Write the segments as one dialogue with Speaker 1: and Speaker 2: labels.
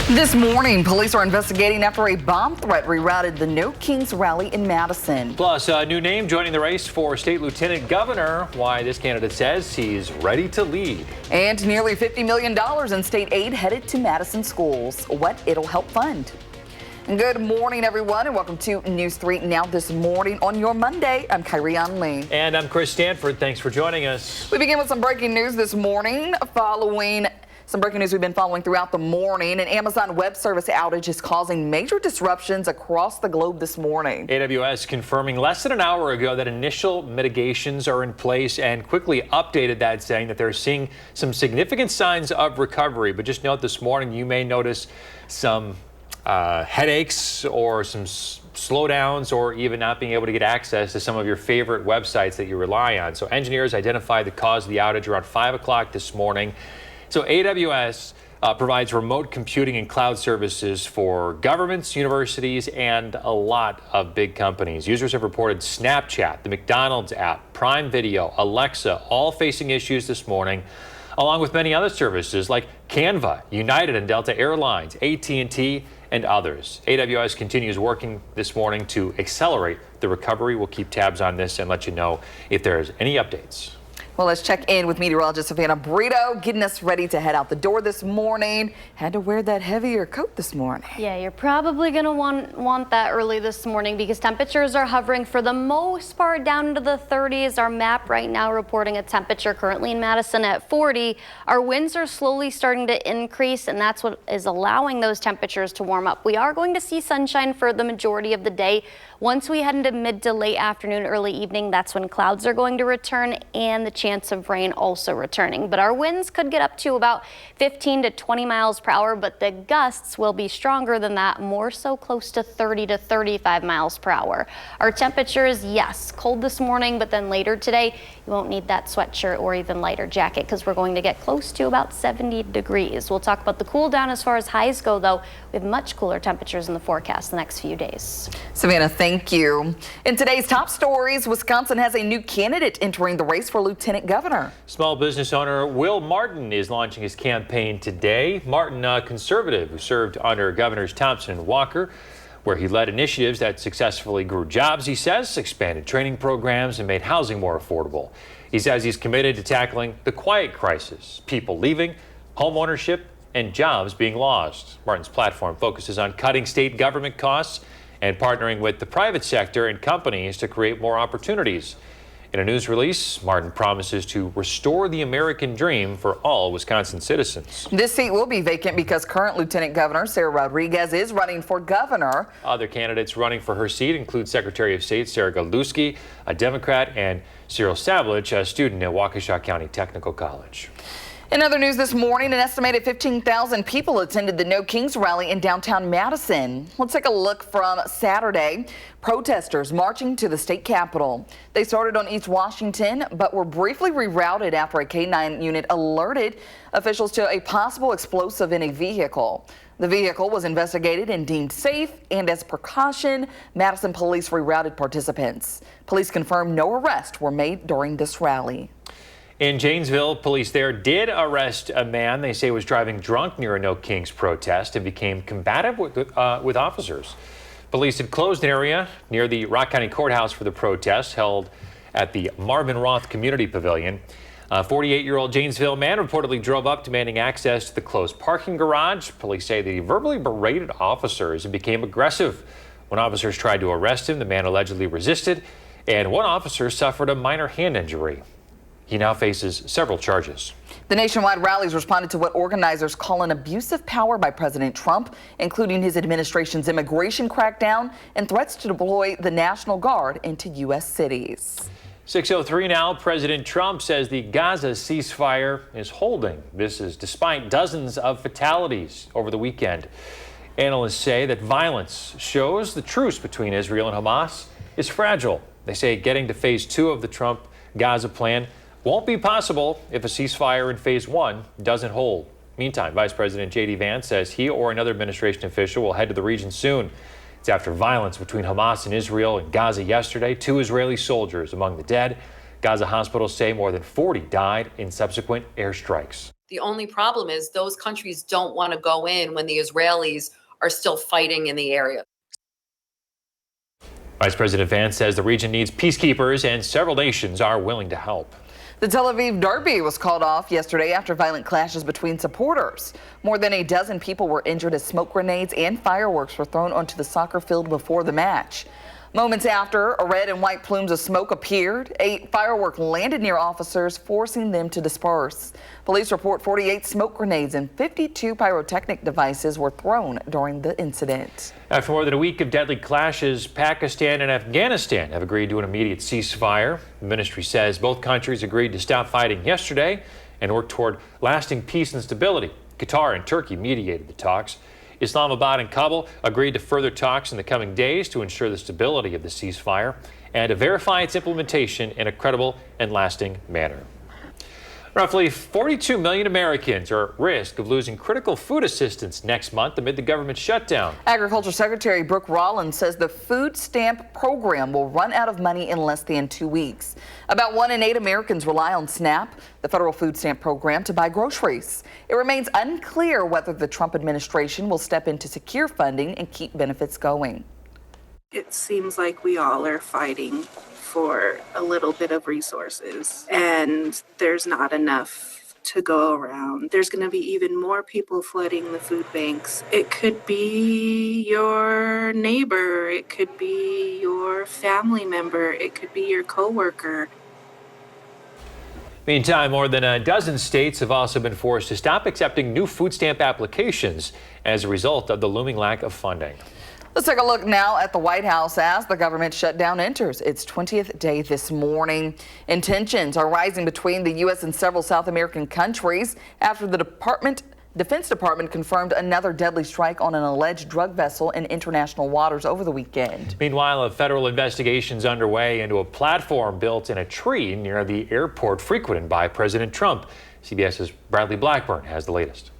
Speaker 1: This morning, police are investigating after a bomb threat rerouted the No Kings rally in Madison.
Speaker 2: Plus, a new name joining the race for state lieutenant governor. Why this candidate says he's ready to lead.
Speaker 1: And nearly $50 million in state aid headed to Madison schools. What it'll help fund. Good morning, everyone, and welcome to News 3 Now this morning on your Monday. I'm Kyrie Lee.
Speaker 2: And I'm Chris Stanford. Thanks for joining us.
Speaker 1: We begin with some breaking news this morning following some breaking news we've been following throughout the morning. An Amazon Web Service outage is causing major disruptions across the globe this morning.
Speaker 2: AWS confirming less than an hour ago that initial mitigations are in place and quickly updated that, saying that they're seeing some significant signs of recovery. But just note this morning you may notice some headaches or some slowdowns or even not being able to get access to some of your favorite websites that you rely on. So engineers identified the cause of the outage around 5 o'clock this morning. So AWS provides remote computing and cloud services for governments, universities, and a lot of big companies. Users have reported Snapchat, the McDonald's app, Prime Video, Alexa, all facing issues this morning, along with many other services like Canva, United and Delta Airlines, AT&T, and others. AWS continues working this morning to accelerate the recovery. We'll keep tabs on this and let you know if there's any updates.
Speaker 1: Well, let's check in with meteorologist Savannah Brito, getting us ready to head out the door this morning. Had to wear that heavier coat this morning.
Speaker 3: Yeah, you're probably going to want that early this morning because temperatures are hovering for the most part down into the 30s. Our map right now reporting a temperature currently in Madison at 40. Our winds are slowly starting to increase, and that's what is allowing those temperatures to warm up. We are going to see sunshine for the majority of the day. Once we head into mid to late afternoon, early evening, that's when clouds are going to return and the chance of rain also returning. But our winds could get up to about 15 to 20 miles per hour, but the gusts will be stronger than that, more so close to 30 to 35 miles per hour. Our temperature is, yes, cold this morning, but then later today, you won't need that sweatshirt or even lighter jacket because we're going to get close to about 70 degrees. We'll talk about the cool down as far as highs go, though, with much cooler temperatures in the forecast the next few days.
Speaker 1: Savannah, thank you. In today's top stories, Wisconsin has a new candidate entering the race for lieutenant governor.
Speaker 2: Small business owner Will Martin is launching his campaign today. Martin, a conservative who served under Governors Thompson and Walker, where he led initiatives that successfully grew jobs, he says, expanded training programs, and made housing more affordable. He says he's committed to tackling the quiet crisis, people leaving, home ownership, and jobs being lost. Martin's platform focuses on cutting state government costs and partnering with the private sector and companies to create more opportunities. In a news release, Martin promises to restore the American dream for all Wisconsin citizens.
Speaker 1: This seat will be vacant because current Lieutenant Governor Sarah Rodriguez is running for governor.
Speaker 2: Other candidates running for her seat include Secretary of State Sarah Galuski, a Democrat, and Cyril Savlich, a student at Waukesha County Technical College.
Speaker 1: In other news this morning, an estimated 15,000 people attended the No Kings rally in downtown Madison. Let's take a look from Saturday. Protesters marching to the state capitol. They started on East Washington, but were briefly rerouted after a K-9 unit alerted officials to a possible explosive in a vehicle. The vehicle was investigated and deemed safe, and as precaution, Madison police rerouted participants. Police confirmed no arrests were made during this rally.
Speaker 2: In Janesville, police there did arrest a man they say was driving drunk near a No Kings protest and became combative with officers. Police had closed an area near the Rock County Courthouse for the protest held at the Marvin Roth Community Pavilion. A 48-year-old Janesville man reportedly drove up demanding access to the closed parking garage. Police say that he verbally berated officers and became aggressive. When officers tried to arrest him, the man allegedly resisted, and one officer suffered a minor hand injury. He now faces several charges.
Speaker 1: The nationwide rallies responded to what organizers call an abuse of power by President Trump, including his administration's immigration crackdown and threats to deploy the National Guard into U.S. cities.
Speaker 2: 6:03 now. President Trump says the Gaza ceasefire is holding. This is despite dozens of fatalities over the weekend. Analysts say that violence shows the truce between Israel and Hamas is fragile. They say getting to phase 2 of the Trump-Gaza plan won't be possible if a ceasefire in phase 1 doesn't hold. Meantime, Vice President J.D. Vance says he or another administration official will head to the region soon. It's after violence between Hamas and Israel in Gaza yesterday. 2 Israeli soldiers among the dead. Gaza hospitals say more than 40 died in subsequent airstrikes.
Speaker 4: The only problem is those countries don't want to go in when the Israelis are still fighting in the area.
Speaker 2: Vice President Vance says the region needs peacekeepers and several nations are willing to help.
Speaker 1: The Tel Aviv Derby was called off yesterday after violent clashes between supporters. More than a dozen people were injured as smoke grenades and fireworks were thrown onto the soccer field before the match. Moments after, a red and white plumes of smoke appeared. A firework landed near officers, forcing them to disperse. Police report 48 smoke grenades and 52 pyrotechnic devices were thrown during the incident.
Speaker 2: After more than a week of deadly clashes, Pakistan and Afghanistan have agreed to an immediate ceasefire. The ministry says both countries agreed to stop fighting yesterday and work toward lasting peace and stability. Qatar and Turkey mediated the talks. Islamabad and Kabul agreed to further talks in the coming days to ensure the stability of the ceasefire and to verify its implementation in a credible and lasting manner. Roughly 42 million Americans are at risk of losing critical food assistance next month amid the government shutdown.
Speaker 1: Agriculture Secretary Brooke Rollins says the food stamp program will run out of money in less than 2 weeks. About 1 in 8 Americans rely on SNAP, the federal food stamp program, to buy groceries. It remains unclear whether the Trump administration will step in to secure funding and keep benefits going.
Speaker 5: It seems like we all are fighting for a little bit of resources, and there's not enough to go around. There's going to be even more people flooding the food banks. It could be your neighbor, it could be your family member, it could be your coworker.
Speaker 2: Meantime, more than a dozen states have also been forced to stop accepting new food stamp applications as a result of the looming lack of funding.
Speaker 1: Let's take a look now at the White House as the government shutdown enters its 20th day this morning. And tensions are rising between the U.S. and several South American countries after the Defense Department confirmed another deadly strike on an alleged drug vessel in international waters over the weekend.
Speaker 2: Meanwhile, a federal investigation is underway into a platform built in a tree near the airport frequented by President Trump. CBS's Bradley Blackburn has the latest.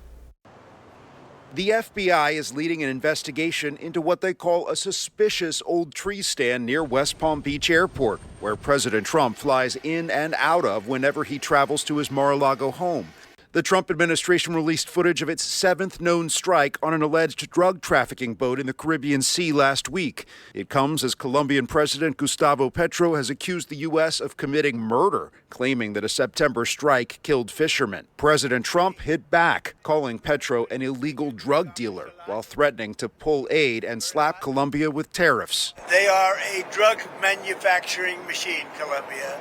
Speaker 6: The FBI is leading an investigation into what they call a suspicious old tree stand near West Palm Beach Airport, where President Trump flies in and out of whenever he travels to his Mar-a-Lago home. The Trump administration released footage of its 7th known strike on an alleged drug trafficking boat in the Caribbean Sea last week. It comes as Colombian President Gustavo Petro has accused the U.S. of committing murder, claiming that a September strike killed fishermen. President Trump hit back, calling Petro an illegal drug dealer, while threatening to pull aid and slap Colombia with tariffs.
Speaker 7: They are a drug manufacturing machine, Colombia,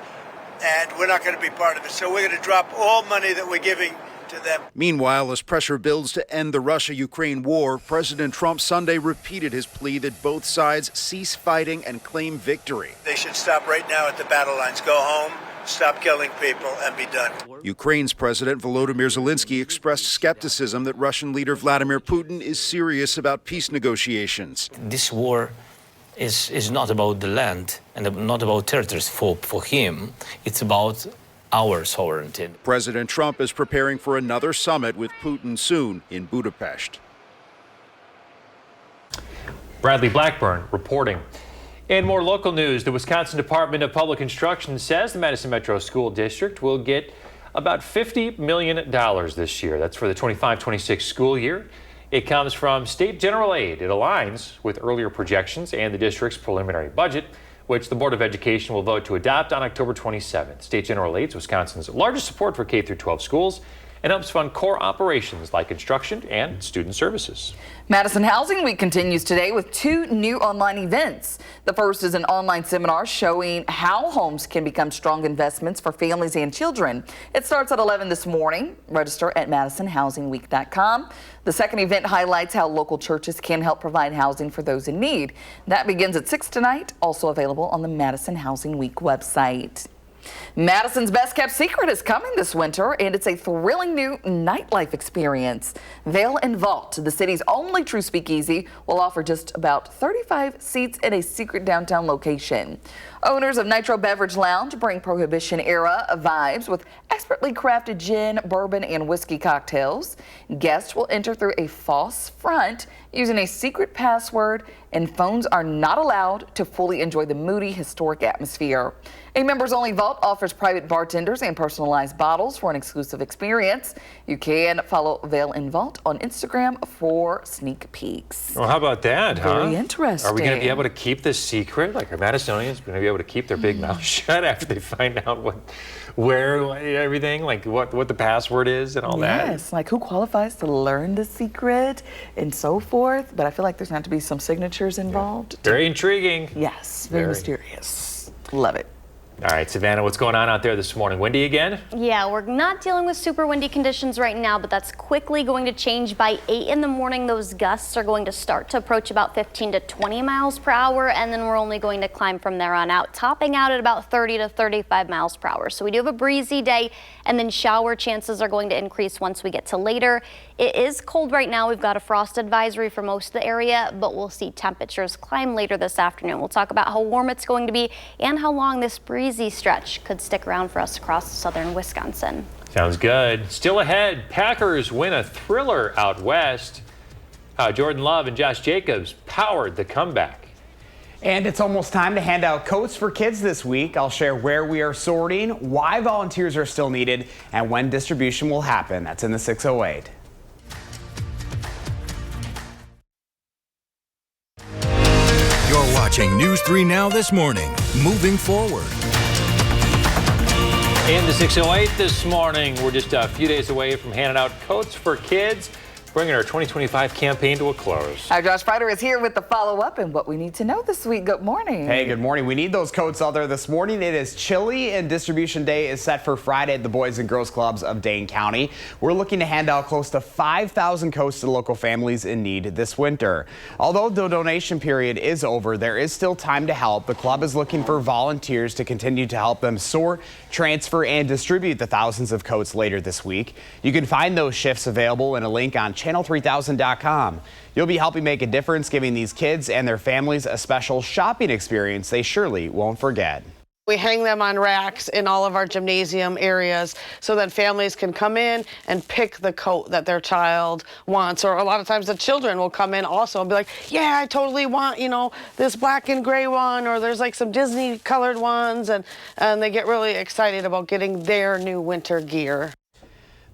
Speaker 7: and we're not going to be part of it. So we're going to drop all money that we're giving to them.
Speaker 6: Meanwhile, as pressure builds to end the Russia-Ukraine war, President Trump Sunday repeated his plea that both sides cease fighting and claim victory.
Speaker 7: They should stop right now at the battle lines, go home, stop killing people, and be done.
Speaker 6: Ukraine's President Volodymyr Zelensky expressed skepticism that Russian leader Vladimir Putin is serious about peace negotiations.
Speaker 8: This war is not about the land and not about territories for him. It's about our sovereignty.
Speaker 6: President Trump is preparing for another summit with Putin soon in Budapest.
Speaker 2: Bradley Blackburn reporting. In more local news, the Wisconsin Department of Public Instruction says the Madison Metro School District will get about $50 million this year. That's for the 25-26 school year. It comes from state general aid. It aligns with earlier projections and the district's preliminary budget, which the Board of Education will vote to adopt on October 27th. State general aid is Wisconsin's largest support for K-12 schools and helps fund core operations like instruction and student services.
Speaker 1: Madison Housing Week continues today with 2 new online events. The first is an online seminar showing how homes can become strong investments for families and children. It starts at 11 this morning. Register at MadisonHousingWeek.com. The second event highlights how local churches can help provide housing for those in need. That begins at 6 tonight, also available on the Madison Housing Week website. Madison's Best Kept Secret is coming this winter, and it's a thrilling new nightlife experience. Veil and Vault, the city's only true speakeasy, will offer just about 35 seats in a secret downtown location. Owners of Nitro Beverage Lounge bring Prohibition-era vibes with expertly crafted gin, bourbon, and whiskey cocktails. Guests will enter through a false front using a secret password, and phones are not allowed to fully enjoy the moody, historic atmosphere. A members-only vault offers private bartenders and personalized bottles for an exclusive experience. You can follow Vail and Vault on Instagram for sneak peeks.
Speaker 2: Well, how about that, huh?
Speaker 1: Very interesting.
Speaker 2: Are we going to be able to keep this secret? Like, are Madisonians going to be able to keep their big mouth shut after they find out where everything, like what the password is and all that?
Speaker 1: Yes, like who qualifies to learn the secret and so forth. But I feel like there's going to be some signatures involved.
Speaker 2: Very intriguing.
Speaker 1: Yes, very mysterious. Love it.
Speaker 2: All right, Savannah, what's going on out there this morning? Windy again?
Speaker 3: Yeah, we're not dealing with super windy conditions right now, but that's quickly going to change. By 8 in the morning, those gusts are going to start to approach about 15 to 20 miles per hour, and then we're only going to climb from there on out, topping out at about 30 to 35 miles per hour. So we do have a breezy day, and then shower chances are going to increase once we get to later. It is cold right now. We've got a frost advisory for most of the area, but we'll see temperatures climb later this afternoon. We'll talk about how warm it's going to be and how long this breezy stretch could stick around for us across southern Wisconsin.
Speaker 2: Sounds good. Still ahead, Packers win a thriller out west. Jordan Love and Josh Jacobs powered the comeback.
Speaker 9: And it's almost time to hand out coats for kids this week. I'll share where we are sorting, why volunteers are still needed, and when distribution will happen. That's in the 608.
Speaker 10: You're watching News 3 Now this morning. Moving forward.
Speaker 2: In the 608 this morning, we're just a few days away from handing out coats for kids, bringing our 2025 campaign to a close.
Speaker 1: Our Josh Freider is here with the follow-up and what we need to know this week. Good morning.
Speaker 9: Hey, good morning. We need those coats out there this morning. It is chilly and distribution day is set for Friday at the Boys and Girls Clubs of Dane County. We're looking to hand out close to 5,000 coats to local families in need this winter. Although the donation period is over, there is still time to help. The club is looking for volunteers to continue to help them sort, transfer, and distribute the thousands of coats later this week. You can find those shifts available in a link on channel3000.com. You'll be helping make a difference, giving these kids and their families a special shopping experience they surely won't forget.
Speaker 11: We hang them on racks in all of our gymnasium areas so that families can come in and pick the coat that their child wants. Or a lot of times the children will come in also and be like, yeah, I totally want, this black and gray one, or there's like some Disney colored ones. And they get really excited about getting their new winter gear.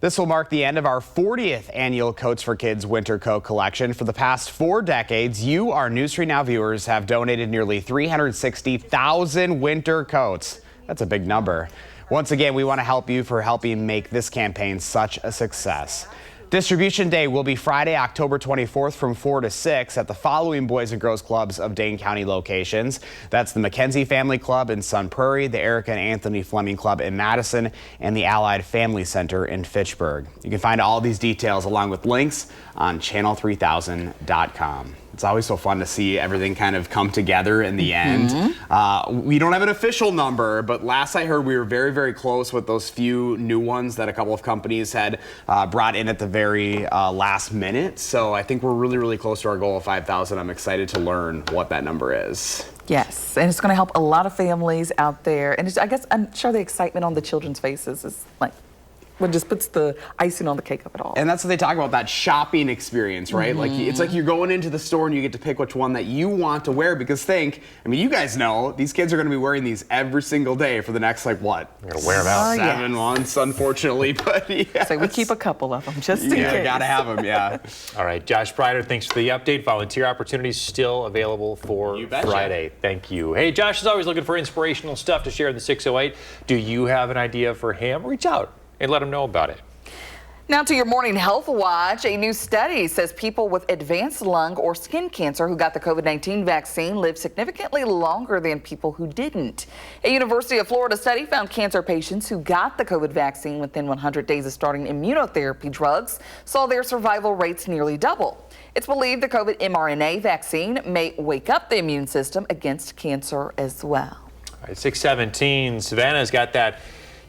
Speaker 9: This will mark the end of our 40th annual Coats for Kids Winter Coat Collection. For the past 4 decades, you, our News 3 Now viewers, have donated nearly 360,000 winter coats. That's a big number. Once again, we want to help you for helping make this campaign such a success. Distribution Day will be Friday, October 24th from 4 to 6 at the following Boys and Girls Clubs of Dane County locations. That's the McKenzie Family Club in Sun Prairie, the Erica and Anthony Fleming Club in Madison, and the Allied Family Center in Fitchburg. You can find all these details along with links on channel3000.com. It's always so fun to see everything kind of come together in the end. We don't have an official number, but last I heard we were very, very close with those few new ones that a couple of companies had brought in at the very last minute. So I think we're really, really close to our goal of 5,000. I'm excited to learn what that number is.
Speaker 1: Yes, and it's going to help a lot of families out there. And I guess I'm sure the excitement on the children's faces is like, what just puts the icing on the cake of it all.
Speaker 9: And that's what they talk about, that shopping experience, right? Like, it's like you're going into the store and you get to pick which one that you want to wear, because you guys know these kids are going to be wearing these every single day for the next, like, what?
Speaker 2: You're going to wear them out.
Speaker 9: 7 months, unfortunately, but yeah.
Speaker 1: So we keep a couple of them just in case.
Speaker 9: Yeah, gotta have them, yeah.
Speaker 2: All right, Josh Freider, thanks for the update. Volunteer opportunities still available for Friday. Thank you. Hey, Josh is always looking for inspirational stuff to share in the 608. Do you have an idea for him? Reach out and let him know about it.
Speaker 1: Now to your morning health watch. A new study says people with advanced lung or skin cancer who got the COVID-19 vaccine live significantly longer than people who didn't. A University of Florida study found cancer patients who got the COVID vaccine within 100 days of starting immunotherapy drugs saw their survival rates nearly double. It's believed the COVID mRNA vaccine may wake up the immune system against cancer as well.
Speaker 2: All right, 6:17. Savannah's got that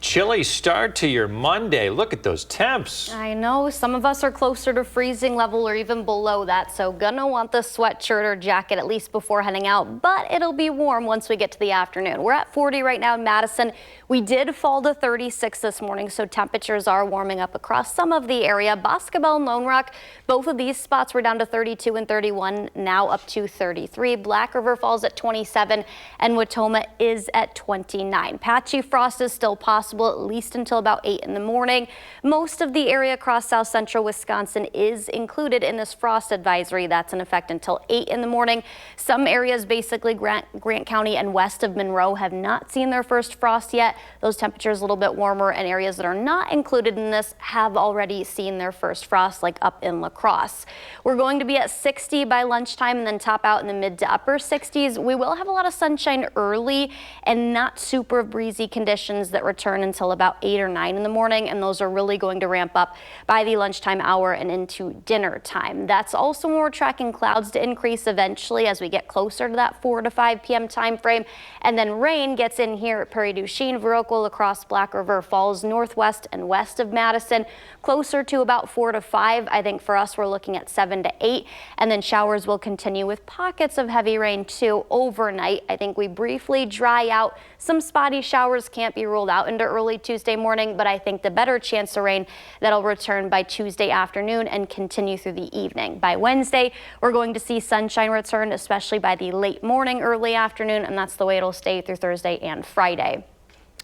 Speaker 2: Chilly start to your Monday. Look at those temps.
Speaker 3: I know some of us are closer to freezing level or even below that, so gonna want the sweatshirt or jacket at least before heading out, but it'll be warm once we get to the afternoon. We're at 40 right now in Madison. We did fall to 36 this morning, so temperatures are warming up across some of the area. Boscobel and Lone Rock, both of these spots were down to 32 and 31, now up to 33. Black River Falls at 27 and Watoma is at 29. Patchy frost is still possible at least until about 8 in the morning. Most of the area across south central Wisconsin is included in this frost advisory that's in effect until 8 in the morning. Some areas, basically Grant County and west of Monroe, have not seen their first frost yet. Those temperatures a little bit warmer, and areas that are not included in this have already seen their first frost, like up in La Crosse. We're going to be at 60 by lunchtime and then top out in the mid to upper 60s. We will have a lot of sunshine early and not super breezy conditions that return until about 8 or 9 in the morning, and those are really going to ramp up by the lunchtime hour and into dinner time. That's also when we're tracking clouds to increase eventually as we get closer to that 4 to 5 p.m. time frame, and then rain gets in here at Prairie du Chien, Viroqua, La Crosse, Black River Falls, northwest and west of Madison, closer to about 4 to 5. I think for us we're looking at 7 to 8, and then showers will continue with pockets of heavy rain too overnight. I think we briefly dry out. Some spotty showers can't be ruled out into early Tuesday morning, but I think the better chance of rain that'll return by Tuesday afternoon and continue through the evening. By Wednesday, we're going to see sunshine return, especially by the late morning, early afternoon, and that's the way it'll stay through Thursday and Friday.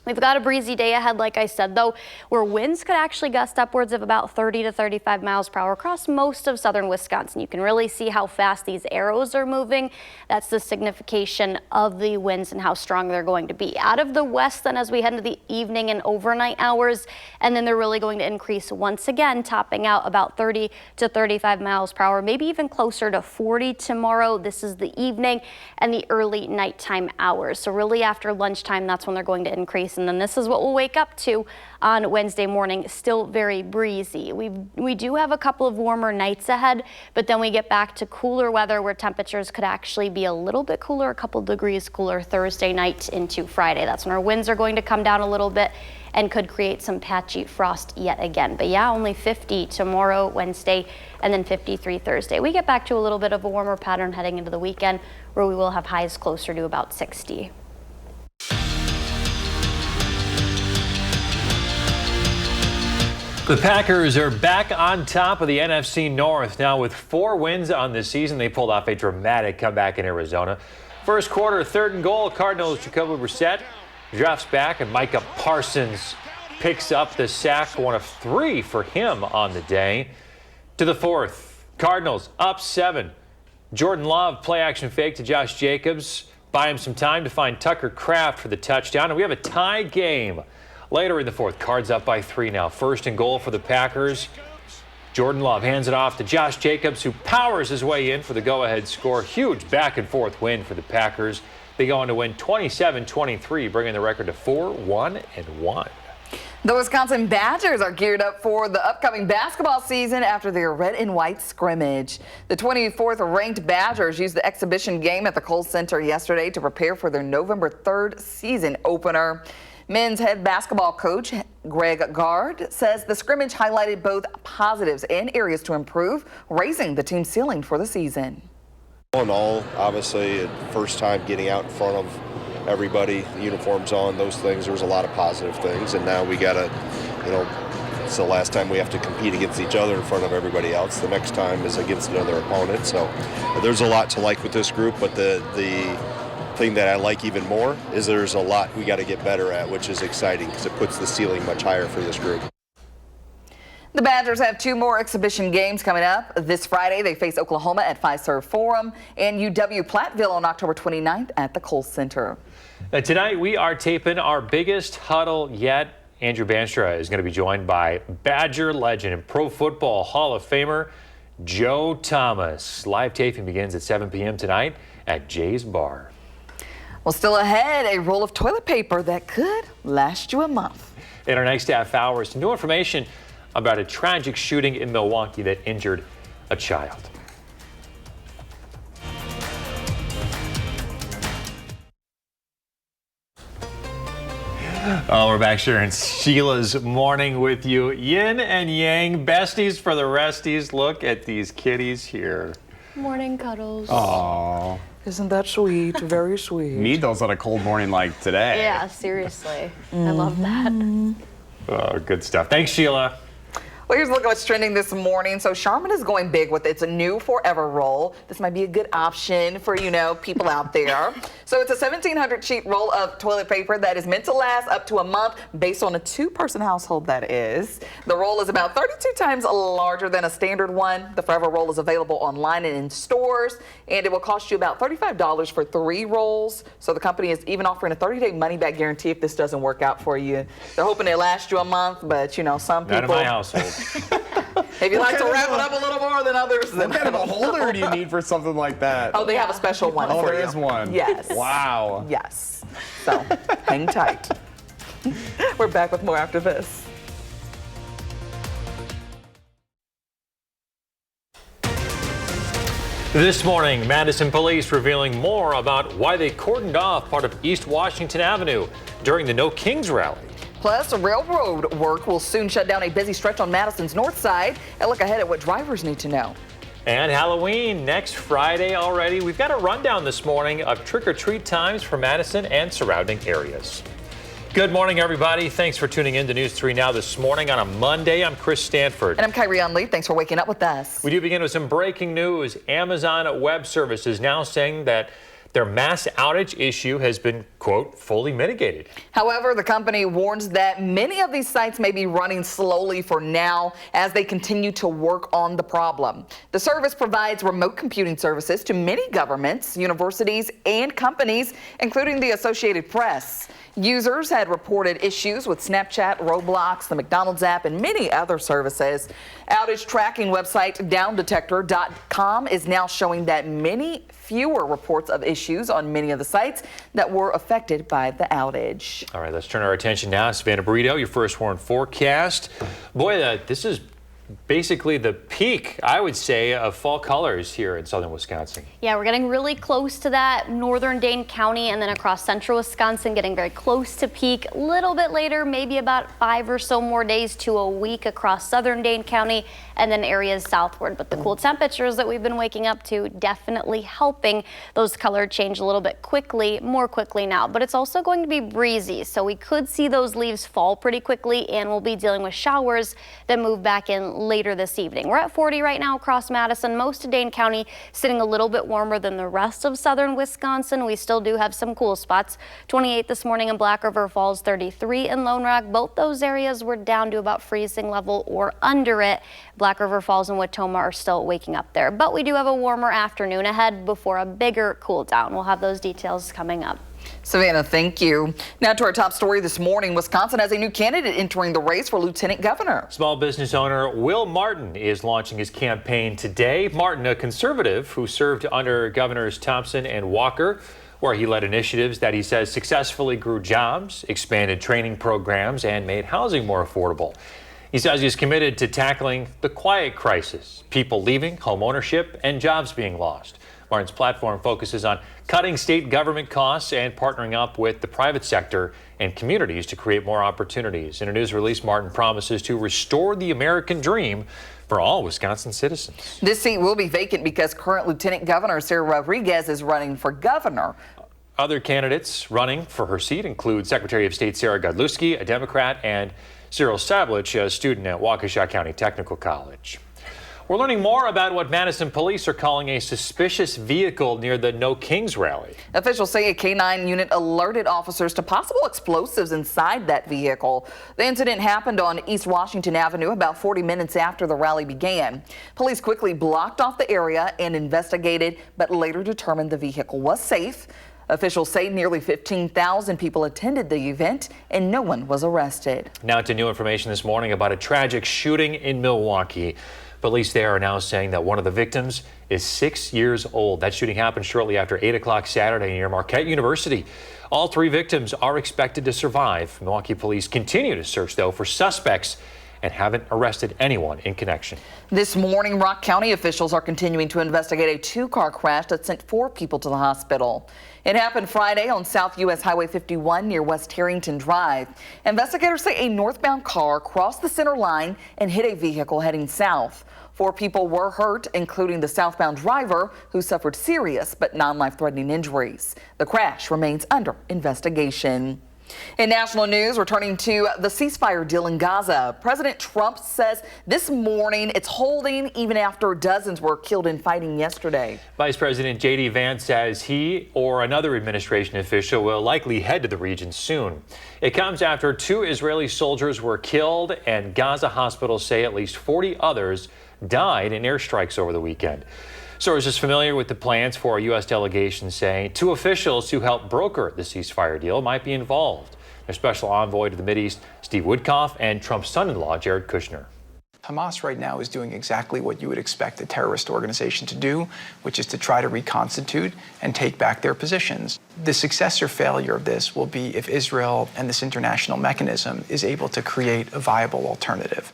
Speaker 3: We've got a breezy day ahead, like I said, though, where winds could actually gust upwards of about 30 to 35 miles per hour across most of southern Wisconsin. You can really see how fast these arrows are moving. That's the signification of the winds and how strong they're going to be. Out of the west, then, as we head into the evening and overnight hours, and then they're really going to increase once again, topping out about 30 to 35 miles per hour, maybe even closer to 40 tomorrow. This is the evening and the early nighttime hours. So really after lunchtime, that's when they're going to increase. And then this is what we'll wake up to on Wednesday morning, still very breezy. We do have a couple of warmer nights ahead, but then we get back to cooler weather where temperatures could actually be a little bit cooler, a couple degrees cooler Thursday night into Friday. That's when our winds are going to come down a little bit and could create some patchy frost yet again. But yeah, only 50 tomorrow, Wednesday, and then 53 Thursday. We get back to a little bit of a warmer pattern heading into the weekend where we will have highs closer to about 60.
Speaker 2: The Packers are back on top of the NFC North. Now with 4 wins on the season, they pulled off a dramatic comeback in Arizona. First quarter, 3rd and goal, Cardinals Jacoby Brissett drops back and Micah Parsons picks up the sack, 1 of 3 for him on the day. To the 4th, Cardinals up 7. Jordan Love play action fake to Josh Jacobs. Buy him some time to find Tucker Kraft for the touchdown. And we have a tie game. Later in the 4th, Cards up by 3 now. 1st and goal for the Packers. Jordan Love hands it off to Josh Jacobs, who powers his way in for the go-ahead score. Huge back-and-forth win for the Packers. They go on to win 27-23, bringing the record to 4-1-1.
Speaker 1: The Wisconsin Badgers are geared up for the upcoming basketball season after their red and white scrimmage. The 24th ranked Badgers used the exhibition game at the Kohl Center yesterday to prepare for their November 3rd season opener. Men's head basketball coach Greg Gard says the scrimmage highlighted both positives and areas to improve, raising the team's ceiling for the season.
Speaker 12: All in all, obviously, first time getting out in front of everybody, uniforms on, those things, there was a lot of positive things, and now we got to, it's the last time we have to compete against each other in front of everybody else. The next time is against another opponent, so there's a lot to like with this group, but the thing that I like even more is there's a lot we got to get better at, which is exciting because it puts the ceiling much higher for this group.
Speaker 1: The Badgers have 2 more exhibition games coming up. This Friday, they face Oklahoma at Fiserv Forum and UW-Platteville on October 29th at the Kohl Center.
Speaker 2: Tonight, we are taping our biggest huddle yet. Andrew Banstra is going to be joined by Badger legend and Pro Football Hall of Famer Joe Thomas. Live taping begins at 7 p.m. tonight at Jay's Bar.
Speaker 1: Well, still ahead, a roll of toilet paper that could last you a month.
Speaker 2: In our next half hour, some new information about a tragic shooting in Milwaukee that injured a child. Oh, we're back sharing Sheila's morning with you. Yin and yang, besties for the resties. Look at these kitties here.
Speaker 3: Morning cuddles.
Speaker 9: Aww.
Speaker 1: Isn't that sweet? Very sweet.
Speaker 9: Need those on a cold morning like today.
Speaker 3: Yeah, seriously. I love that.
Speaker 2: Oh, good stuff. Thanks, Sheila.
Speaker 1: Well, here's a look at what's trending this morning. So Charmin is going big with its new Forever roll. This might be a good option for, people out there. So it's a 1,700 sheet roll of toilet paper that is meant to last up to a month based on a 2-person household, that is. The roll is about 32 times larger than a standard one. The Forever roll is available online and in stores, and it will cost you about $35 for 3 rolls. So the company is even offering a 30-day money-back guarantee if this doesn't work out for you. They're hoping it lasts you a month, but, some people...
Speaker 2: Not in my household.
Speaker 1: If you like to wrap it up a little more than others, then
Speaker 9: What kind of a holder do you need for something like that?
Speaker 1: Oh, they have a special one for you.
Speaker 9: Oh, there is one.
Speaker 1: Yes.
Speaker 9: Wow.
Speaker 1: Yes. So, hang tight. We're back with more after this.
Speaker 2: This morning, Madison police revealing more about why they cordoned off part of East Washington Avenue during the No Kings rally.
Speaker 1: Plus, railroad work will soon shut down a busy stretch on Madison's north side. And look ahead at what drivers need to know.
Speaker 2: And Halloween next Friday already. We've got a rundown this morning of trick-or-treat times for Madison and surrounding areas. Good morning, everybody. Thanks for tuning in to News 3 Now this morning on a Monday. I'm Chris Stanford.
Speaker 1: And I'm Kyrie Lee. Thanks for waking up with us.
Speaker 2: We do begin with some breaking news. Amazon Web Services now saying that their mass outage issue has been, quote, fully mitigated.
Speaker 1: However, the company warns that many of these sites may be running slowly for now as they continue to work on the problem. The service provides remote computing services to many governments, universities, and companies, including the Associated Press. Users had reported issues with Snapchat, Roblox, the McDonald's app, and many other services. Outage tracking website downdetector.com is now showing that many fewer reports of issues on many of the sites that were affected by the outage.
Speaker 2: All right, let's turn our attention now. Savannah Burrito, your first warn forecast. Boy, this is basically the peak, I would say, of fall colors here in southern Wisconsin.
Speaker 3: Yeah, we're getting really close to that. Northern Dane County and then across central Wisconsin getting very close to peak. A little bit later, maybe about 5 or so more days to a week across southern Dane County and then areas southward. But the cool temperatures that we've been waking up to definitely helping those colors change a little bit more quickly now. But it's also going to be breezy, so we could see those leaves fall pretty quickly, and we'll be dealing with showers that move back in later this evening. We're at 40 right now across Madison. Most of Dane County sitting a little bit warmer than the rest of southern Wisconsin. We still do have some cool spots. 28 this morning in Black River Falls, 33 in Lone Rock. Both those areas were down to about freezing level or under it. Black River Falls and Watoma are still waking up there. But we do have a warmer afternoon ahead before a bigger cool down. We'll have those details coming up.
Speaker 1: Savannah, thank you. Now to our top story this morning. Wisconsin has a new candidate entering the race for lieutenant governor.
Speaker 2: Small business owner Will Martin is launching his campaign today. Martin, a conservative who served under Governors Thompson and Walker, where he led initiatives that he says successfully grew jobs, expanded training programs, and made housing more affordable. He says he's committed to tackling the quiet crisis, people leaving, home ownership, and jobs being lost. Martin's platform focuses on cutting state government costs and partnering up with the private sector and communities to create more opportunities. In a news release, Martin promises to restore the American dream for all Wisconsin citizens.
Speaker 1: This seat will be vacant because current Lieutenant Governor Sarah Rodriguez is running for governor.
Speaker 2: Other candidates running for her seat include Secretary of State Sarah Godlewski, a Democrat, and Cyril Sablich, a student at Waukesha County Technical College. We're learning more about what Madison police are calling a suspicious vehicle near the No Kings rally.
Speaker 1: Officials say a K-9 unit alerted officers to possible explosives inside that vehicle. The incident happened on East Washington Avenue about 40 minutes after the rally began. Police quickly blocked off the area and investigated, but later determined the vehicle was safe. Officials say nearly 15,000 people attended the event and no one was arrested.
Speaker 2: Now to new information this morning about a tragic shooting in Milwaukee. Police there are now saying that one of the victims is 6 years old. That shooting happened shortly after 8 o'clock Saturday near Marquette University. All 3 victims are expected to survive. Milwaukee police continue to search, though, for suspects and haven't arrested anyone in connection.
Speaker 1: This morning, Rock County officials are continuing to investigate a two-car crash that sent 4 people to the hospital. It happened Friday on South U.S. Highway 51 near West Harrington Drive. Investigators say a northbound car crossed the center line and hit a vehicle heading south. 4 people were hurt, including the southbound driver, who suffered serious but non-life-threatening injuries. The crash remains under investigation. In national news, returning to the ceasefire deal in Gaza, President Trump says this morning it's holding even after dozens were killed in fighting yesterday.
Speaker 2: Vice President J.D. Vance says he or another administration official will likely head to the region soon. It comes after 2 Israeli soldiers were killed, and Gaza hospitals say at least 40 others died in airstrikes over the weekend. Sources familiar with the plans for a U.S. delegation say 2 officials who helped broker the ceasefire deal might be involved. Their special envoy to the Mideast, Steve Woodcock, and Trump's son-in-law, Jared Kushner.
Speaker 13: Hamas right now is doing exactly what you would expect a terrorist organization to do, which is to try to reconstitute and take back their positions. The success or failure of this will be if Israel and this international mechanism is able to create a viable alternative.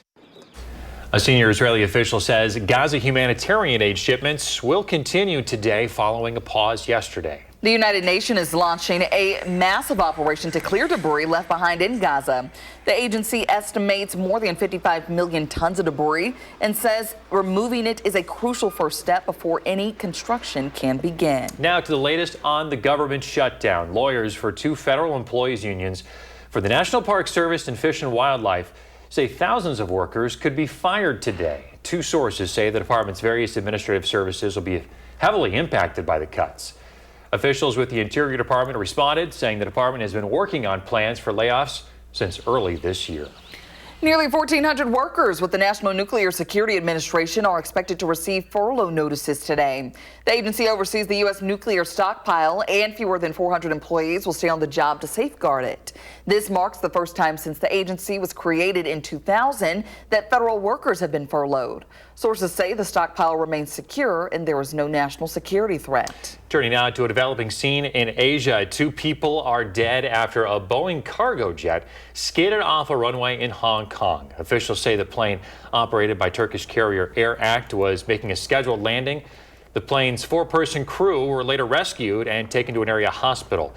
Speaker 2: A senior Israeli official says Gaza humanitarian aid shipments will continue today following a pause yesterday.
Speaker 1: The United Nations is launching a massive operation to clear debris left behind in Gaza. The agency estimates more than 55 million tons of debris and says removing it is a crucial first step before any construction can begin.
Speaker 2: Now to the latest on the government shutdown. Lawyers for 2 federal employees unions for the National Park Service and Fish and Wildlife say thousands of workers could be fired today. 2 sources say the department's various administrative services will be heavily impacted by the cuts. Officials with the Interior Department responded, saying the department has been working on plans for layoffs since early this year.
Speaker 1: Nearly 1,400 workers with the National Nuclear Security Administration are expected to receive furlough notices today. The agency oversees the U.S. nuclear stockpile, and fewer than 400 employees will stay on the job to safeguard it. This marks the first time since the agency was created in 2000 that federal workers have been furloughed. Sources say the stockpile remains secure and there is no national security threat.
Speaker 2: Turning now to a developing scene in Asia. 2 people are dead after a Boeing cargo jet skidded off a runway in Hong Kong. Officials say the plane, operated by Turkish carrier Air Act, was making a scheduled landing. The plane's 4-person crew were later rescued and taken to an area hospital.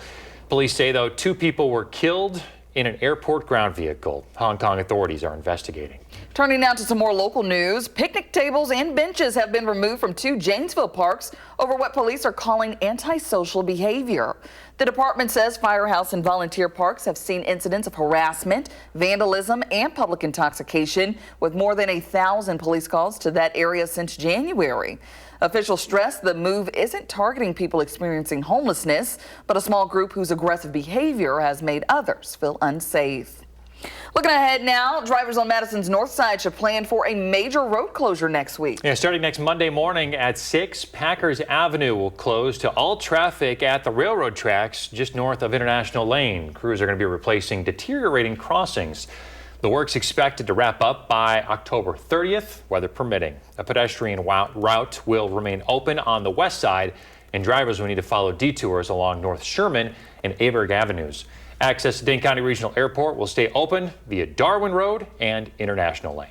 Speaker 2: Police say, though, 2 people were killed in an airport ground vehicle. Hong Kong authorities are investigating.
Speaker 1: Turning now to some more local news. Picnic tables and benches have been removed from 2 Janesville parks over what police are calling antisocial behavior. The department says Firehouse and Volunteer Parks have seen incidents of harassment, vandalism, and public intoxication, with more than 1,000 police calls to that area since January. Officials stress the move isn't targeting people experiencing homelessness, but a small group whose aggressive behavior has made others feel unsafe. Looking ahead now, drivers on Madison's north side should plan for a major road closure next week.
Speaker 2: Yeah, starting next Monday morning at 6, Packers Avenue will close to all traffic at the railroad tracks just north of International Lane. Crews are going to be replacing deteriorating crossings. The work's expected to wrap up by October 30th, weather permitting. A pedestrian route will remain open on the west side, and drivers will need to follow detours along North Sherman and Aberg Avenues. Access to Dane County Regional Airport will stay open via Darwin Road and International Lane.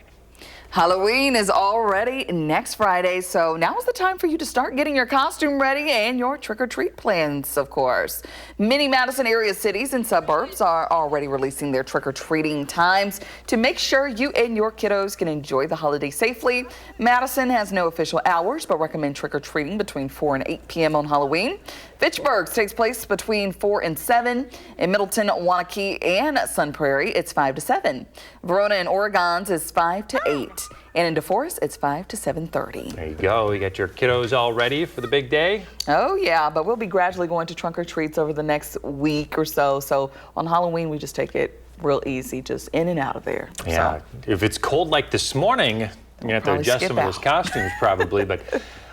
Speaker 1: Halloween is already next Friday, so now is the time for you to start getting your costume ready and your trick-or-treat plans, of course. Many Madison area cities and suburbs are already releasing their trick-or-treating times to make sure you and your kiddos can enjoy the holiday safely. Madison has no official hours, but recommend trick-or-treating between 4 and 8 p.m. on Halloween. Fitchburg's takes place between 4 and 7. In Middleton, Waunakee, and Sun Prairie, it's 5 to 7. Verona and Oregon's is 5 to 8. And in DeForest, it's 5 to 7:30.
Speaker 2: There you go. You got your kiddos all ready for the big day?
Speaker 1: Oh, yeah, but we'll be gradually going to trunk or treats over the next week or so. So on Halloween, we just take it real easy, just in and out of there.
Speaker 2: Yeah.
Speaker 1: So,
Speaker 2: if it's cold like this morning, you're going to have to adjust some of those costumes probably. But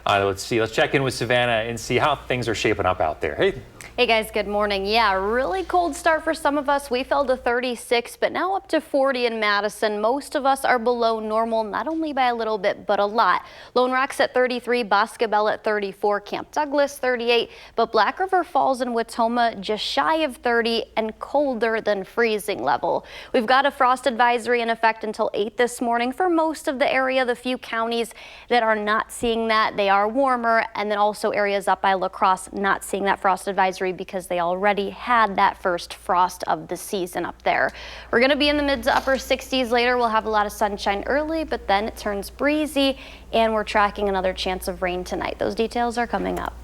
Speaker 2: let's see. Let's check in with Savannah and see how things are shaping up out there. Hey.
Speaker 3: Hey guys, good morning. Yeah, really cold start for some of us. We fell to 36, but now up to 40 in Madison. Most of us are below normal, not only by a little bit, but a lot. Lone Rock's at 33, Boscobel at 34, Camp Douglas 38, but Black River Falls and Watoma just shy of 30 and colder than freezing level. We've got a frost advisory in effect until 8 this morning for most of the area. The few counties that are not seeing that, they are warmer, and then also areas up by La Crosse not seeing that frost advisory because they already had that first frost of the season up there. We're going to be in the mid to upper 60s later. We'll have a lot of sunshine early, but then it turns breezy, and we're tracking another chance of rain tonight. Those details are coming up.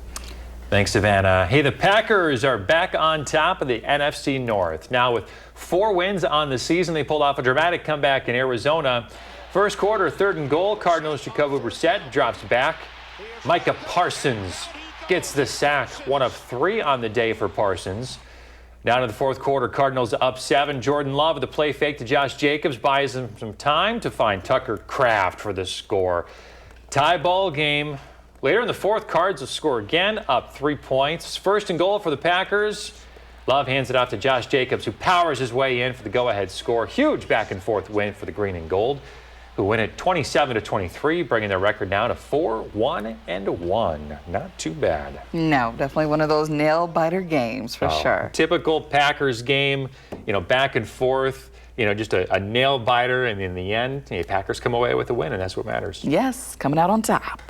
Speaker 2: Thanks, Savannah. Hey, the Packers are back on top of the NFC North. Now with 4 wins on the season, they pulled off a dramatic comeback in Arizona. First quarter, 3rd and goal. Cardinals' Jacoby Brissett drops back. Micah Parsons gets the sack, 1 of 3 on the day for Parsons. Down in the 4th quarter, Cardinals up 7. Jordan Love with the play fake to Josh Jacobs buys him some time to find Tucker Kraft for the score. Tie ball game. Later in the 4th, Cards will score again, up 3 points. 1st and goal for the Packers. Love hands it off to Josh Jacobs, who powers his way in for the go-ahead score. Huge back and forth win for the green and gold, who win it 27-23, bringing their record down to 4-1-1. Not too bad.
Speaker 1: No, definitely one of those nail-biter games for sure.
Speaker 2: Typical Packers game, back and forth, just a nail-biter, and in the end, the Packers come away with a win, and that's what matters.
Speaker 1: Yes, coming out on top.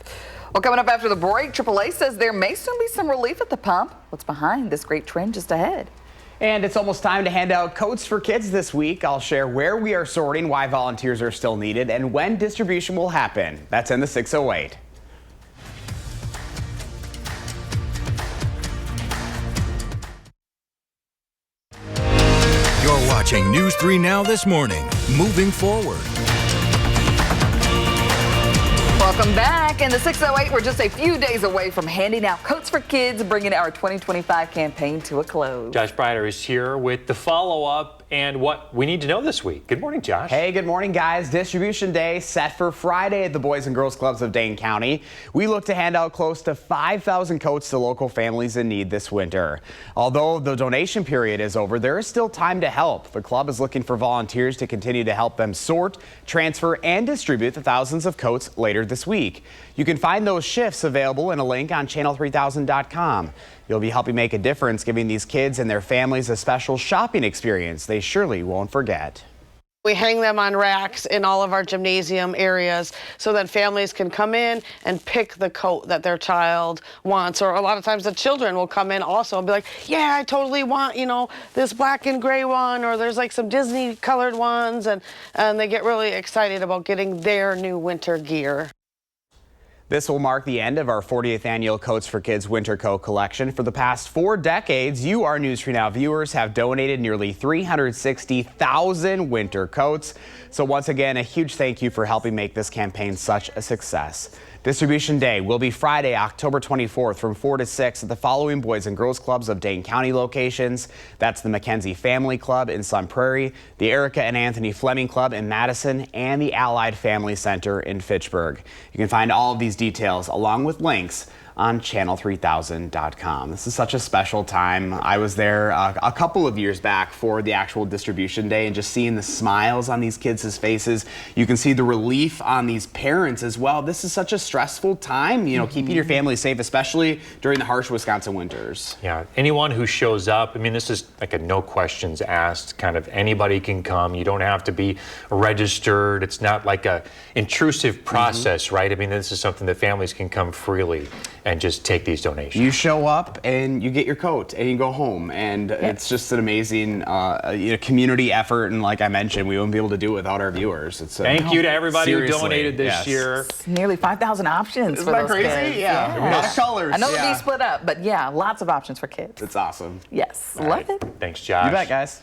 Speaker 1: Well, coming up after the break, AAA says there may soon be some relief at the pump. What's behind this great trend just ahead?
Speaker 9: And it's almost time to hand out coats for kids this week. I'll share where we are sorting, why volunteers are still needed, and when distribution will happen. That's in the 608.
Speaker 10: You're watching News 3 Now this morning. Moving forward.
Speaker 1: Welcome back. In the 608, we're just a few days away from handing out coats for kids, bringing our 2025 campaign to a close.
Speaker 2: Josh Breiter is here with the follow-up and what we need to know this week. Good morning, Josh.
Speaker 9: Hey, good morning, guys. Distribution day set for Friday at the Boys and Girls Clubs of Dane County. We look to hand out close to 5,000 coats to local families in need this winter. Although the donation period is over, there is still time to help. The club is looking for volunteers to continue to help them sort, transfer, and distribute the thousands of coats later this week. You can find those shifts available in a link on channel3000.com. You'll be helping make a difference, giving these kids and their families a special shopping experience they surely won't forget.
Speaker 11: We hang them on racks in all of our gymnasium areas so that families can come in and pick the coat that their child wants. Or a lot of times the children will come in also and be like, yeah, I totally want, this black and gray one, or there's like some Disney colored ones, and they get really excited about getting their new winter gear.
Speaker 9: This will mark the end of our 40th annual Coats for Kids Winter Coat collection. For the past 4 decades, you, our News 3 Now viewers, have donated nearly 360,000 winter coats. So once again, a huge thank you for helping make this campaign such a success. Distribution Day will be Friday, October 24th from 4 to 6 at the following Boys and Girls Clubs of Dane County locations. That's the Mackenzie Family Club in Sun Prairie, the Erica and Anthony Fleming Club in Madison, and the Allied Family Center in Fitchburg. You can find all of these details along with links on channel3000.com. This is such a special time. I was there a couple of years back for the actual distribution day, and just seeing the smiles on these kids' faces. You can see the relief on these parents as well. This is such a stressful time, keeping your family safe, especially during the harsh Wisconsin winters.
Speaker 2: Yeah, anyone who shows up, this is like a no questions asked, kind of anybody can come. You don't have to be registered. It's not like a intrusive process, right? This is something that families can come freely and just take these donations.
Speaker 9: You show up and you get your coat and you go home, and it's just an amazing community effort. And like I mentioned, we wouldn't be able to do it without our viewers.
Speaker 2: Thank you to everybody who donated this year.
Speaker 1: It's nearly 5,000 options for those
Speaker 9: crazy?
Speaker 1: kids.
Speaker 9: Yeah. A lot of colors.
Speaker 1: I know they'll be split up, but yeah, lots of options for kids.
Speaker 9: It's awesome.
Speaker 1: Yes,
Speaker 2: love it. Thanks, Josh.
Speaker 9: You bet, guys.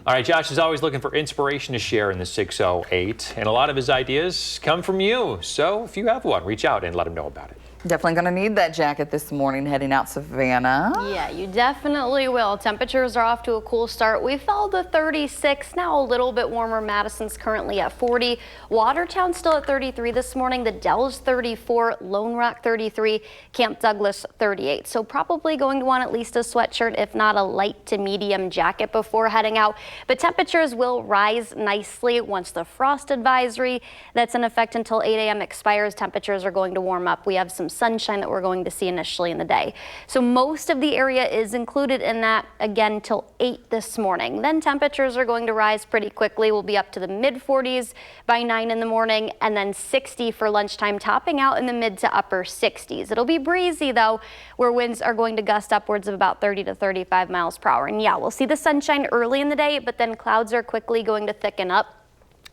Speaker 2: All right, Josh is always looking for inspiration to share in the 608, and a lot of his ideas come from you. So if you have one, reach out and let him know about it.
Speaker 1: Definitely going to need that jacket this morning heading out Savannah.
Speaker 3: Yeah, you definitely will. Temperatures are off to a cool start. We fell to 36, now a little bit warmer. Madison's currently at 40. Watertown still at 33 this morning. The Dells 34, Lone Rock 33, Camp Douglas 38. So probably going to want at least a sweatshirt, if not a light to medium jacket before heading out. But temperatures will rise nicely once the frost advisory that's in effect until 8 a.m. expires. Temperatures are going to warm up. We have some sunshine that we're going to see initially in the day. So most of the area is included in that again till 8 this morning. Then temperatures are going to rise pretty quickly. We'll be up to the mid 40s by 9 in the morning and then 60 for lunchtime, topping out in the mid to upper 60s. It'll be breezy though, where winds are going to gust upwards of about 30 to 35 miles per hour. And yeah, we'll see the sunshine early in the day, but then clouds are quickly going to thicken up.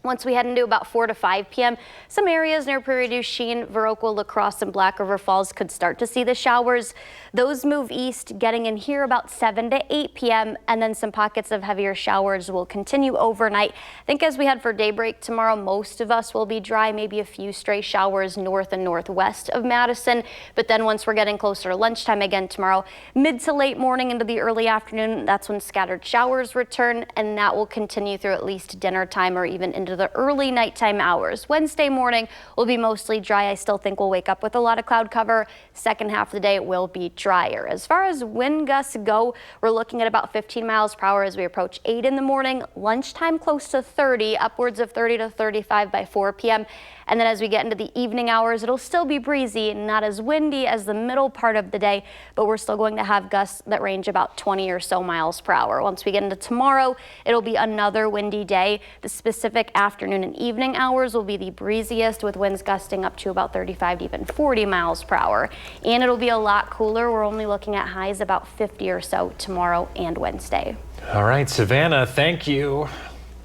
Speaker 3: Once we head into about 4 to 5 p.m., some areas near Prairie du Chien, Viroqua, La Crosse, and Black River Falls could start to see the showers. Those move east, getting in here about 7 to 8 p.m., and then some pockets of heavier showers will continue overnight. I think as we head for daybreak tomorrow, most of us will be dry, maybe a few stray showers north and northwest of Madison. But then once we're getting closer to lunchtime again tomorrow, mid to late morning into the early afternoon, that's when scattered showers return, and that will continue through at least dinner time or even into the early nighttime hours. Wednesday morning will be mostly dry. I still think we'll wake up with a lot of cloud cover. Second half of the day it will be drier. As far as wind gusts go, we're looking at about 15 miles per hour as we approach 8 in the morning. Lunchtime close to 30, upwards of 30 to 35 by 4 p.m. And then as we get into the evening hours, it'll still be breezy and not as windy as the middle part of the day, but we're still going to have gusts that range about 20 or so miles per hour. Once we get into tomorrow, it'll be another windy day. The specific afternoon and evening hours will be the breeziest, with winds gusting up to about 35 to even 40 miles per hour. And it'll be a lot cooler. We're only looking at highs about 50 or so tomorrow and Wednesday.
Speaker 2: All right, Savannah, thank you.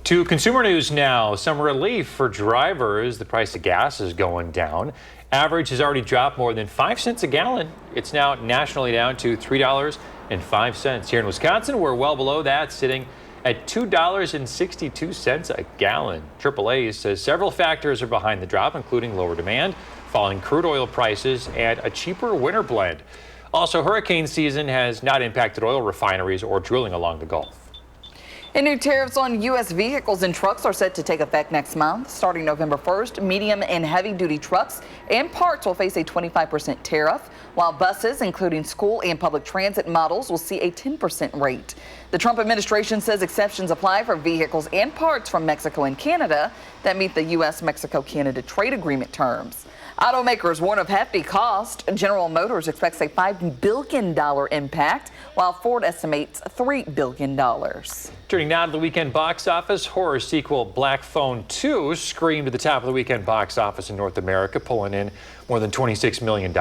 Speaker 2: To consumer news now, some relief for drivers. The price of gas is going down. Average has already dropped more than 5 cents a gallon. It's now nationally down to $3.05. Here in Wisconsin, we're well below that, sitting at $2.62 a gallon. AAA says several factors are behind the drop, including lower demand, falling crude oil prices, and a cheaper winter blend. Also, hurricane season has not impacted oil refineries or drilling along the Gulf.
Speaker 1: And new tariffs on U.S. vehicles and trucks are set to take effect next month. Starting November 1st, medium and heavy-duty trucks and parts will face a 25% tariff, while buses, including school and public transit models, will see a 10% rate. The Trump administration says exceptions apply for vehicles and parts from Mexico and Canada that meet the U.S.-Mexico-Canada trade agreement terms. Automakers warn of hefty cost. General Motors expects a $5 billion impact, while Ford estimates $3 billion.
Speaker 2: Turning now to the weekend box office, horror sequel Black Phone 2 screamed at the top of the weekend box office in North America, pulling in more than $26 million.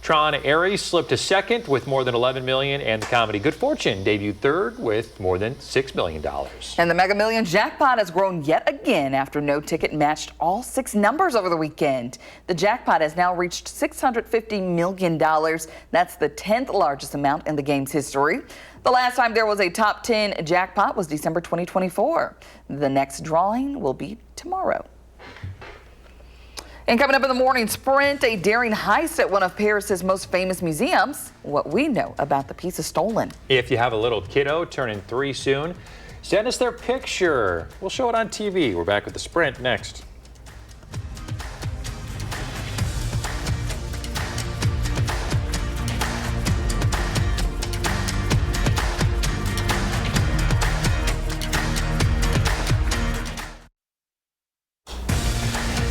Speaker 2: Tron Ares slipped to second with more than $11 million, and the comedy Good Fortune debuted third with more than $6 million.
Speaker 1: And the Mega Millions jackpot has grown yet again after no ticket matched all 6 numbers over the weekend. The jackpot has now reached $650 million. That's the 10th largest amount in the game's history. The last time there was a top 10 jackpot was December 2024. The next drawing will be tomorrow. And coming up in the morning sprint, a daring heist at one of Paris's most famous museums. What we know about the pieces stolen.
Speaker 2: If you have a little kiddo turning 3 soon, send us their picture. We'll show it on TV. We're back with the sprint next.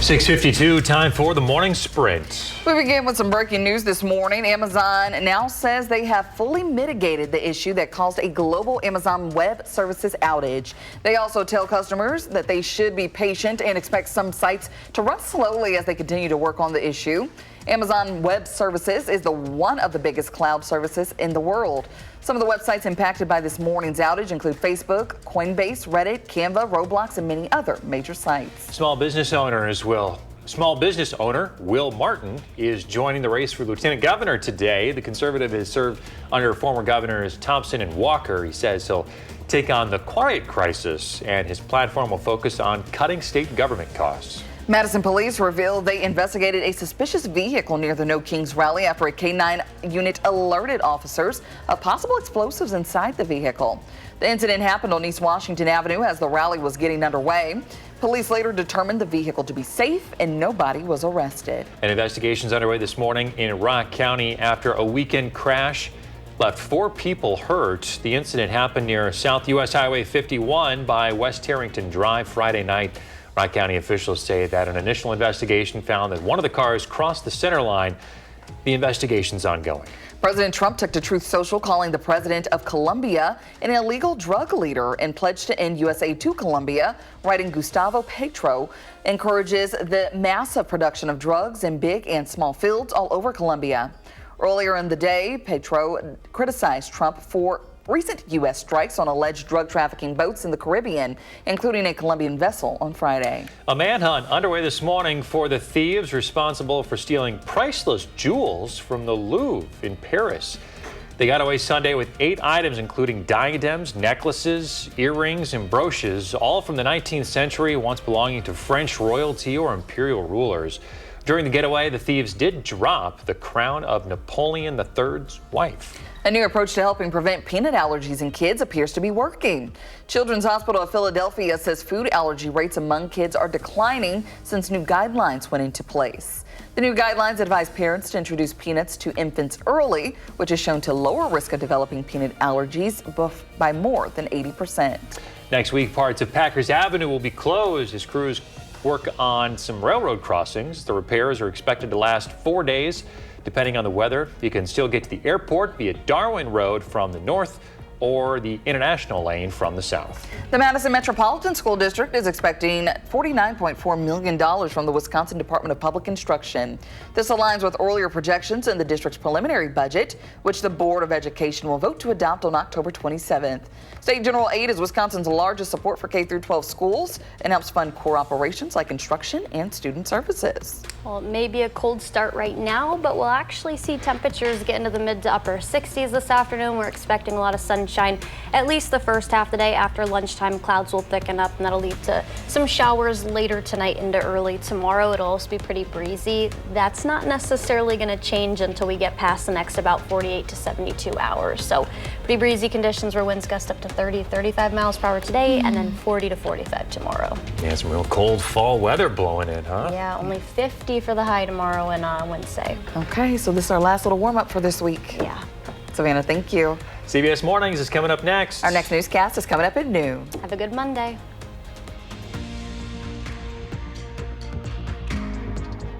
Speaker 2: .652, time for the morning sprint.
Speaker 1: We begin with some breaking news this morning. Amazon now says they have fully mitigated the issue that caused a global Amazon Web Services outage. They also tell customers that they should be patient and expect some sites to run slowly as they continue to work on the issue. Amazon Web Services is one of the biggest cloud services in the world. Some of the websites impacted by this morning's outage include Facebook, Coinbase, Reddit, Canva, Roblox, and many other major sites.
Speaker 2: Small business owner Will Martin is joining the race for Lieutenant Governor today. The conservative has served under former governors Thompson and Walker. He says he'll take on the quiet crisis, and his platform will focus on cutting state government costs.
Speaker 1: Madison police revealed they investigated a suspicious vehicle near the No Kings rally after a K-9 unit alerted officers of possible explosives inside the vehicle. The incident happened on East Washington Avenue as the rally was getting underway. Police later determined the vehicle to be safe and nobody was arrested.
Speaker 2: An investigation is underway this morning in Rock County after a weekend crash left 4 people hurt. The incident happened near South U.S. Highway 51 by West Harrington Drive Friday night. Rock County officials say that an initial investigation found that one of the cars crossed the center line. The investigation's ongoing.
Speaker 1: President Trump took to Truth Social, calling the president of Colombia an illegal drug leader and pledged to end U.S. aid to Colombia, writing Gustavo Petro encourages the massive production of drugs in big and small fields all over Colombia. Earlier in the day, Petro criticized Trump for recent U.S. strikes on alleged drug trafficking boats in the Caribbean, including a Colombian vessel on Friday.
Speaker 2: A manhunt underway this morning for the thieves responsible for stealing priceless jewels from the Louvre in Paris. They got away Sunday with 8 items, including diadems, necklaces, earrings, and brooches, all from the 19th century, once belonging to French royalty or imperial rulers. During the getaway, the thieves did drop the crown of Napoleon III's wife.
Speaker 1: A new approach to helping prevent peanut allergies in kids appears to be working. Children's Hospital of Philadelphia says food allergy rates among kids are declining since new guidelines went into place. The new guidelines advise parents to introduce peanuts to infants early, which is shown to lower risk of developing peanut allergies by more than 80%.
Speaker 2: Next week, parts of Packers Avenue will be closed as crews work on some railroad crossings. The repairs are expected to last 4 days. Depending on the weather, you can still get to the airport via Darwin Road from the north or the International Lane from the south.
Speaker 1: The Madison Metropolitan School District is expecting $49.4 million from the Wisconsin Department of Public Instruction. This aligns with earlier projections in the district's preliminary budget, which the Board of Education will vote to adopt on October 27th. State General Aid is Wisconsin's largest support for K-12 schools and helps fund core operations like instruction and student services.
Speaker 3: Well, it may be a cold start right now, but we'll actually see temperatures get into the mid to upper 60s this afternoon. We're expecting a lot of sunshine at least the first half of the day. After lunchtime, clouds will thicken up and that'll lead to some showers later tonight into early tomorrow. It'll also be pretty breezy. That's not necessarily going to change until we get past the next about 48 to 72 hours. So pretty breezy conditions where winds gust up to 30, 35 miles per hour today and then 40 to 45 tomorrow.
Speaker 2: Yeah, some real cold fall weather blowing in, huh?
Speaker 3: Yeah, only 50 for the high tomorrow and Wednesday.
Speaker 1: Okay, so this is our last little warm up for this week.
Speaker 3: Yeah.
Speaker 1: Savannah, thank you.
Speaker 2: CBS Mornings is coming up next.
Speaker 1: Our next newscast is coming up at noon.
Speaker 3: Have a good Monday.